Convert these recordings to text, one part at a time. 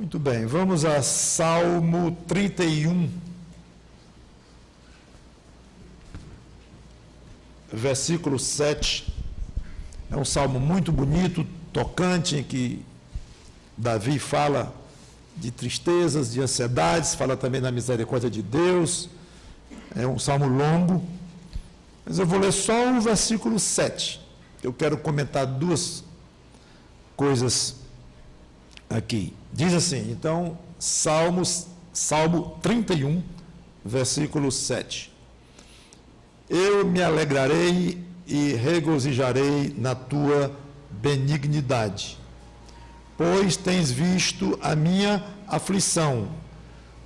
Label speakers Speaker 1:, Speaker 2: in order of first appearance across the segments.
Speaker 1: Muito bem, vamos a Salmo 31, versículo 7. É um salmo muito bonito, tocante, em que Davi fala de tristezas, de ansiedades, fala também da misericórdia de Deus. É um salmo longo, mas eu vou ler só o versículo 7. Eu quero comentar duas coisas aqui. Diz assim, então, Salmo 31, versículo 7. Eu me alegrarei e regozijarei na tua benignidade, pois tens visto a minha aflição,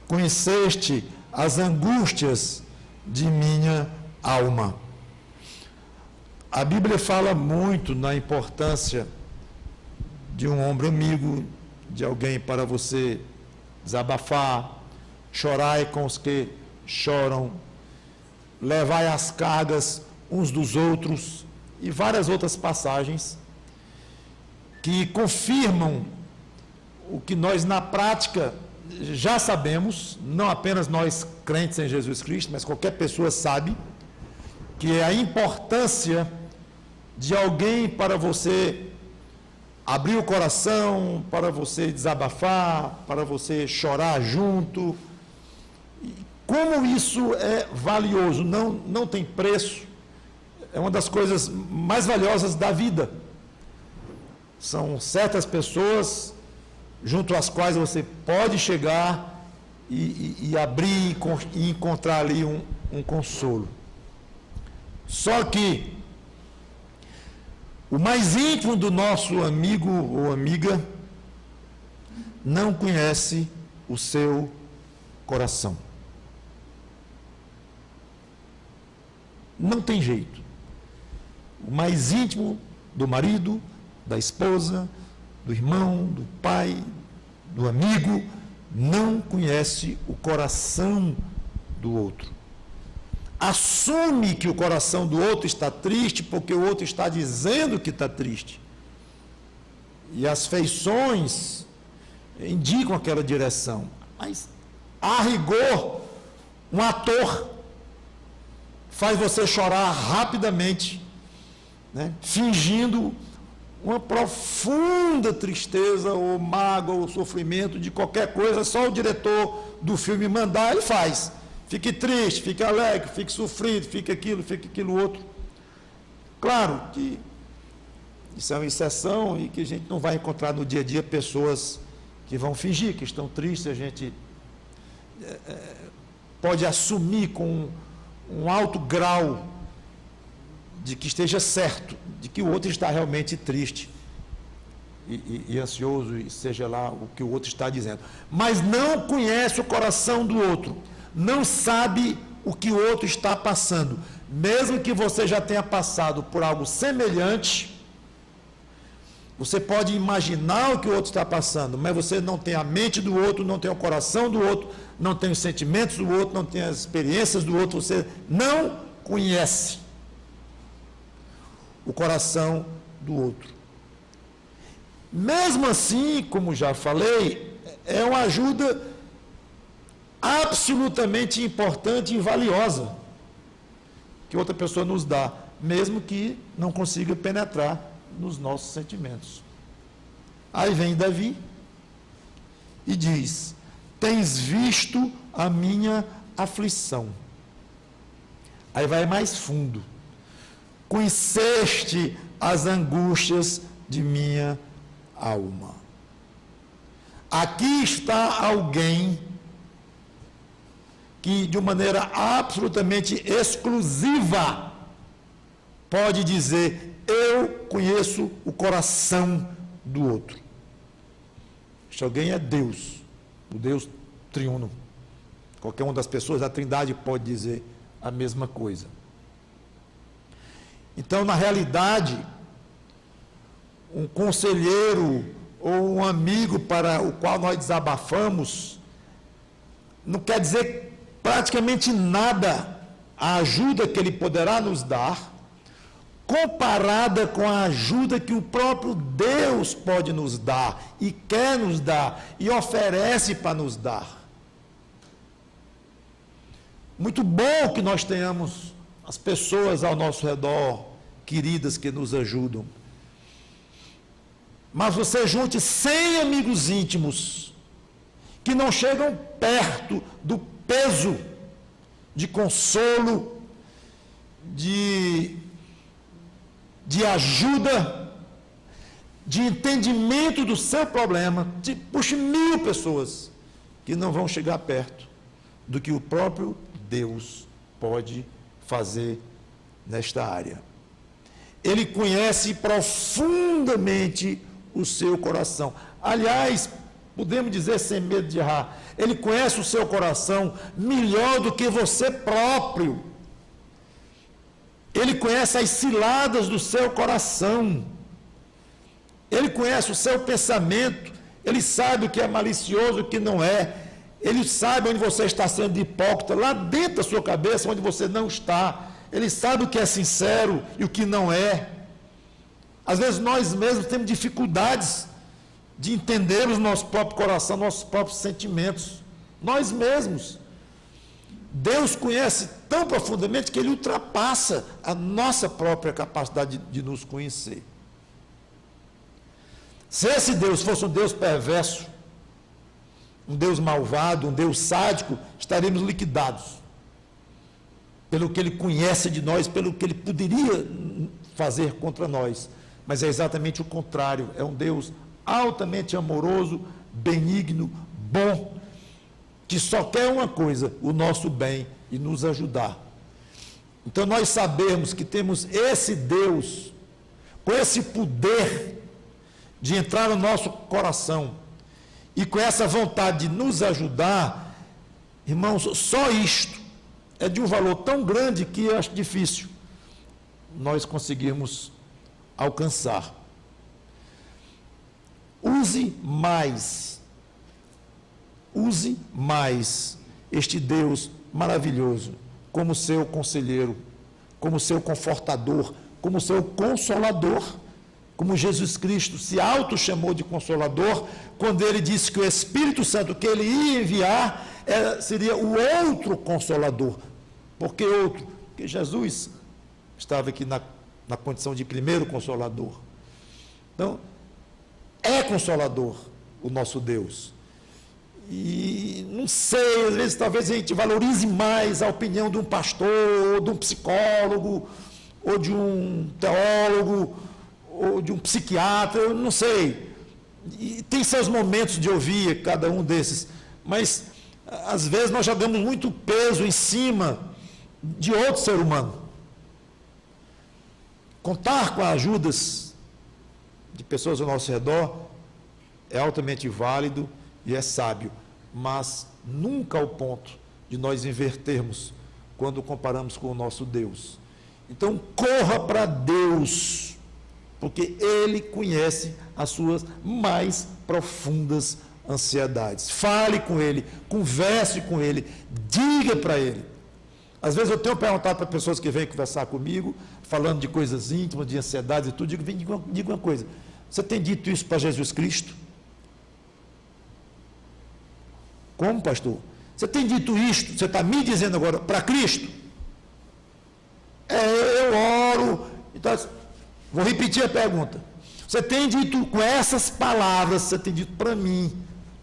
Speaker 1: conheceste as angústias de minha alma. A Bíblia fala muito na importância de um ombro amigo, de alguém para você desabafar, chorai com os que choram, levai as cargas uns dos outros, e várias outras passagens que confirmam o que nós na prática já sabemos, não apenas nós crentes em Jesus Cristo, mas qualquer pessoa sabe, que é a importância de alguém para você abrir o coração, para você desabafar, para você chorar junto. Como isso é valioso, não tem preço, é uma das coisas mais valiosas da vida. São certas pessoas junto às quais você pode chegar e abrir e encontrar ali um consolo. Só que o mais íntimo do nosso amigo ou amiga não conhece o seu coração. Não tem jeito. O mais íntimo do marido, da esposa, do irmão, do pai, do amigo, não conhece o coração do outro. Assume que o coração do outro está triste porque o outro está dizendo que está triste. E as feições indicam aquela direção. Mas, a rigor, um ator faz você chorar rapidamente, né, fingindo uma profunda tristeza, ou mágoa, ou sofrimento de qualquer coisa, só o diretor do filme mandar, ele faz. Fique triste, fique alegre, fique sofrido, fique aquilo outro. Claro que isso é uma exceção e que a gente não vai encontrar no dia a dia pessoas que vão fingir que estão tristes. A gente pode assumir com um alto grau de que esteja certo, de que o outro está realmente triste e ansioso, e seja lá o que o outro está dizendo. Mas não conhece o coração do outro. Não sabe o que o outro está passando. Mesmo que você já tenha passado por algo semelhante, você pode imaginar o que o outro está passando, mas você não tem a mente do outro, não tem o coração do outro, não tem os sentimentos do outro, não tem as experiências do outro, você não conhece o coração do outro. Mesmo assim, como já falei, é uma ajuda absolutamente importante e valiosa que outra pessoa nos dá, mesmo que não consiga penetrar nos nossos sentimentos. Aí vem Davi e diz: tens visto a minha aflição. Aí vai mais fundo. Conheceste as angústias de minha alma. Aqui está alguém que de uma maneira absolutamente exclusiva pode dizer: eu conheço o coração do outro. Este alguém é Deus, o Deus triuno. Qualquer uma das pessoas da Trindade pode dizer a mesma coisa. Então, na realidade, um conselheiro ou um amigo para o qual nós desabafamos não quer dizer praticamente nada. A ajuda que ele poderá nos dar comparada com a ajuda que o próprio Deus pode nos dar, e quer nos dar, e oferece para nos dar. Muito bom que nós tenhamos as pessoas ao nosso redor, queridas, que nos ajudam. Mas você junte 100 amigos íntimos que não chegam perto do peso de consolo, de ajuda, de entendimento do seu problema. Puxe 1000 pessoas que não vão chegar perto do que o próprio Deus pode fazer nesta área. Ele conhece profundamente o seu coração. Aliás, podemos dizer sem medo de errar, ele conhece o seu coração melhor do que você próprio. Ele conhece as ciladas do seu coração. Ele conhece o seu pensamento. Ele sabe o que é malicioso e o que não é. Ele sabe onde você está sendo hipócrita, lá dentro da sua cabeça, onde você não está. Ele sabe o que é sincero e o que não é. Às vezes nós mesmos temos dificuldades de entender o nosso próprio coração, nossos próprios sentimentos. Nós mesmos. Deus conhece tão profundamente que Ele ultrapassa a nossa própria capacidade de nos conhecer. Se esse Deus fosse um Deus perverso, um Deus malvado, um Deus sádico, estaríamos liquidados pelo que Ele conhece de nós, pelo que Ele poderia fazer contra nós. Mas é exatamente o contrário, é um Deus altamente amoroso, benigno, bom, que só quer uma coisa, o nosso bem e nos ajudar. Então nós sabemos que temos esse Deus, com esse poder de entrar no nosso coração, e com essa vontade de nos ajudar, irmãos, só isto é de um valor tão grande que eu acho difícil nós conseguirmos alcançar. Use mais este Deus maravilhoso como seu conselheiro, como seu confortador, como seu consolador, como Jesus Cristo se auto-chamou de consolador, quando ele disse que o Espírito Santo que ele ia enviar seria o outro consolador. Por que outro? Porque Jesus estava aqui na condição de primeiro consolador. Então, é consolador o nosso Deus. E não sei, às vezes talvez a gente valorize mais a opinião de um pastor, ou de um psicólogo, ou de um teólogo, ou de um psiquiatra, eu não sei. E tem seus momentos de ouvir cada um desses, mas às vezes nós já damos muito peso em cima de outro ser humano. Contar com as ajudas de pessoas ao nosso redor é altamente válido e é sábio, mas nunca ao ponto de nós invertermos quando comparamos com o nosso Deus. Então, corra para Deus, porque Ele conhece as suas mais profundas ansiedades. Fale com Ele, converse com Ele, diga para Ele. Às vezes eu tenho perguntado para pessoas que vêm conversar comigo, falando de coisas íntimas, de ansiedades e tudo, diga uma coisa, você tem dito isso para Jesus Cristo? Como, pastor? Você tem dito isto, você está me dizendo agora, para Cristo? Eu oro, então, vou repetir a pergunta. Você tem dito com essas palavras, você tem dito para mim,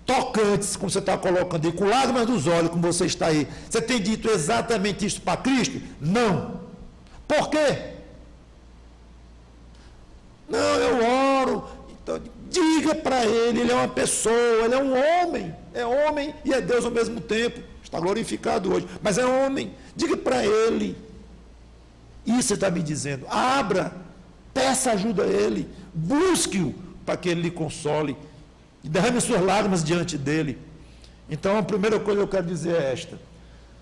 Speaker 1: tocantes, como você está colocando aí, com lágrimas dos olhos, como você está aí, você tem dito exatamente isso para Cristo? Não. Por quê? Não, eu oro. Então, diga para ele, ele é uma pessoa, ele é um homem, é homem e é Deus ao mesmo tempo, está glorificado hoje, mas é homem. Diga para ele, isso você está me dizendo, abra, peça ajuda a ele, busque-o para que ele lhe console, e derrame suas lágrimas diante dele. Então, a primeira coisa que eu quero dizer é esta: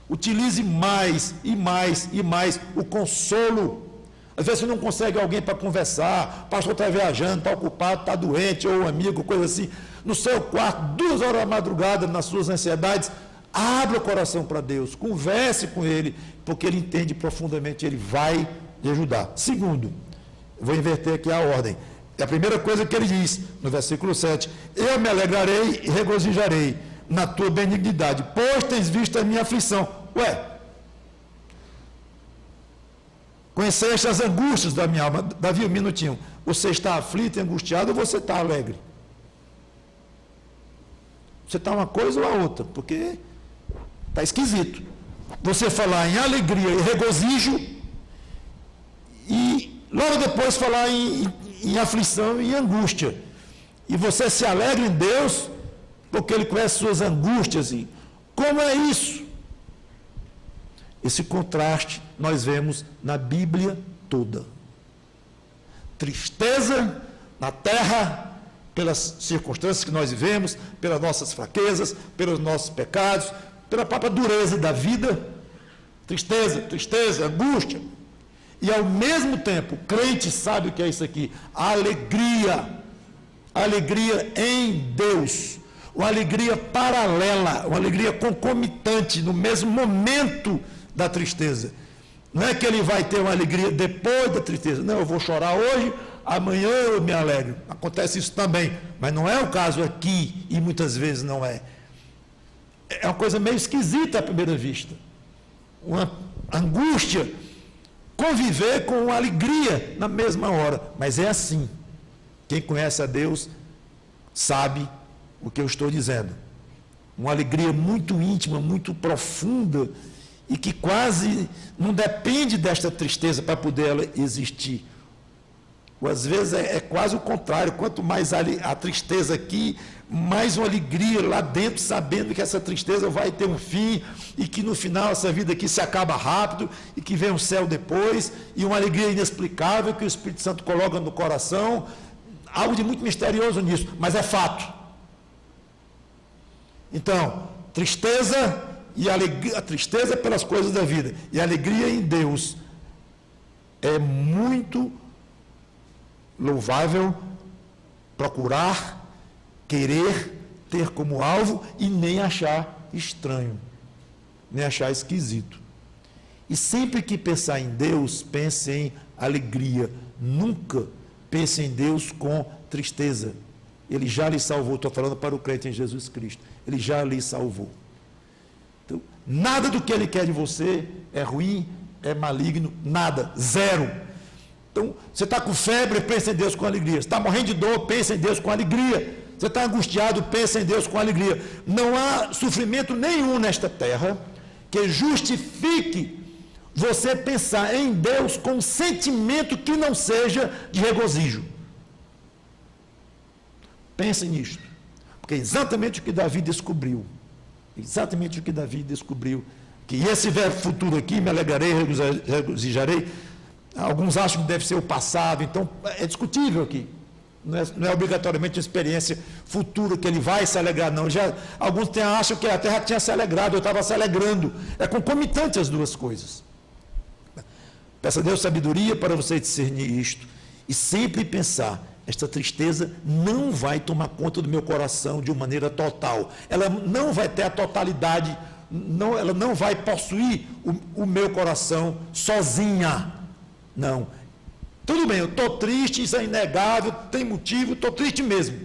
Speaker 1: utilize mais e mais e mais o consolo. Às vezes você não consegue alguém para conversar, o pastor está viajando, está ocupado, está doente, ou um amigo, coisa assim, no seu quarto, 2 horas da madrugada, nas suas ansiedades, abra o coração para Deus, converse com Ele, porque Ele entende profundamente, Ele vai lhe ajudar. Segundo, vou inverter aqui a ordem. É a primeira coisa que ele diz, no versículo 7, eu me alegrarei e regozijarei na tua benignidade, pois tens visto a minha aflição. Ué, conheceste as angústias da minha alma. Davi, um minutinho, você está aflito e angustiado ou você está alegre? Você está uma coisa ou a outra, porque está esquisito. Você falar em alegria e regozijo e logo depois falar em aflição e angústia. E você se alegra em Deus porque Ele conhece suas angústias. E como é isso? Esse contraste nós vemos na Bíblia toda. Tristeza na terra, pelas circunstâncias que nós vivemos, pelas nossas fraquezas, pelos nossos pecados, pela própria dureza da vida. Tristeza, angústia. E ao mesmo tempo, o crente sabe o que é isso aqui: alegria em Deus, uma alegria paralela, uma alegria concomitante, no mesmo momento da tristeza. Não é que ele vai ter uma alegria depois da tristeza. Não, eu vou chorar hoje, amanhã eu me alegro. Acontece isso também, mas não é o caso aqui, e muitas vezes não é. É uma coisa meio esquisita à primeira vista. Uma angústia, conviver com uma alegria na mesma hora. Mas é assim. Quem conhece a Deus sabe o que eu estou dizendo. Uma alegria muito íntima, muito profunda, e que quase não depende desta tristeza para poder ela existir. Ou às vezes é quase o contrário: quanto mais a tristeza aqui, mais uma alegria lá dentro, sabendo que essa tristeza vai ter um fim, e que no final essa vida aqui se acaba rápido, e que vem um céu depois, e uma alegria inexplicável que o Espírito Santo coloca no coração. Algo de muito misterioso nisso, mas é fato. Então, tristeza e alegria, a tristeza pelas coisas da vida e a alegria em Deus é muito louvável procurar, querer ter como alvo, e nem achar estranho, nem achar esquisito. E sempre que pensar em Deus, pense em alegria. Nunca pense em Deus com tristeza. Ele já lhe salvou. Estou falando para o crente em Jesus Cristo. Ele já lhe salvou. Então, nada do que Ele quer de você é ruim, é maligno, nada, zero. Então, você está com febre, pensa em Deus com alegria. Você está morrendo de dor, pensa em Deus com alegria. Você está angustiado, pensa em Deus com alegria. Não há sofrimento nenhum nesta terra que justifique você pensar em Deus com um sentimento que não seja de regozijo. Pense nisto, porque é exatamente o que Davi descobriu. Exatamente o que Davi descobriu. Que esse verbo futuro aqui, me alegrarei, regozijarei, alguns acham que deve ser o passado, então é discutível aqui. Não é obrigatoriamente uma experiência futura que ele vai se alegrar, não. Alguns acham que a terra tinha se alegrado, eu estava se alegrando. É concomitante as duas coisas. Peça a Deus sabedoria para você discernir isto. E sempre pensar: esta tristeza não vai tomar conta do meu coração de uma maneira total. Ela não vai ter a totalidade, ela não vai possuir o meu coração sozinha. Não. Tudo bem, eu estou triste, isso é inegável, tem motivo, estou triste mesmo.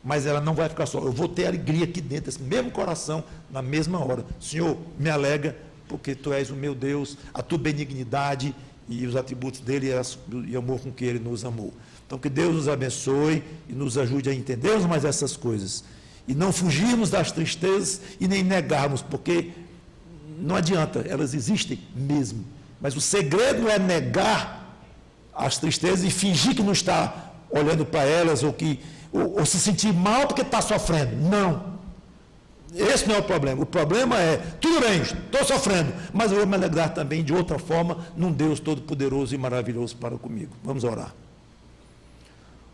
Speaker 1: Mas ela não vai ficar só. Eu vou ter alegria aqui dentro, esse mesmo coração, na mesma hora. Senhor, me alegra, porque Tu és o meu Deus, a Tua benignidade e os atributos dele e amor com que Ele nos amou. Então, que Deus nos abençoe e nos ajude a entendermos mais essas coisas. E não fugirmos das tristezas e nem negarmos, porque não adianta, elas existem mesmo. Mas o segredo é negar as tristezas e fingir que não está olhando para elas, ou se sentir mal porque está sofrendo. Não. Esse não é o problema. O problema é: tudo bem, estou sofrendo, mas eu vou me alegrar também de outra forma num Deus todo-poderoso e maravilhoso para comigo. Vamos orar.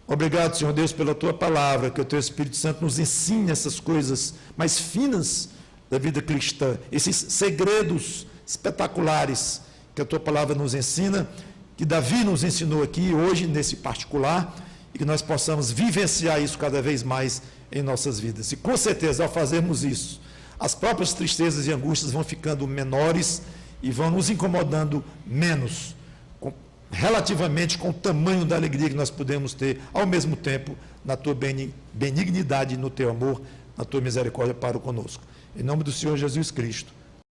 Speaker 1: Obrigado, Senhor Deus, pela Tua palavra, que o Teu Espírito Santo nos ensine essas coisas mais finas da vida cristã, esses segredos espetaculares que a Tua palavra nos ensina, que Davi nos ensinou aqui hoje, nesse particular, e que nós possamos vivenciar isso cada vez mais em nossas vidas. E com certeza, ao fazermos isso, as próprias tristezas e angústias vão ficando menores e vão nos incomodando menos, relativamente com o tamanho da alegria que nós podemos ter, ao mesmo tempo, na tua benignidade, no teu amor, na tua misericórdia para conosco. Em nome do Senhor Jesus Cristo,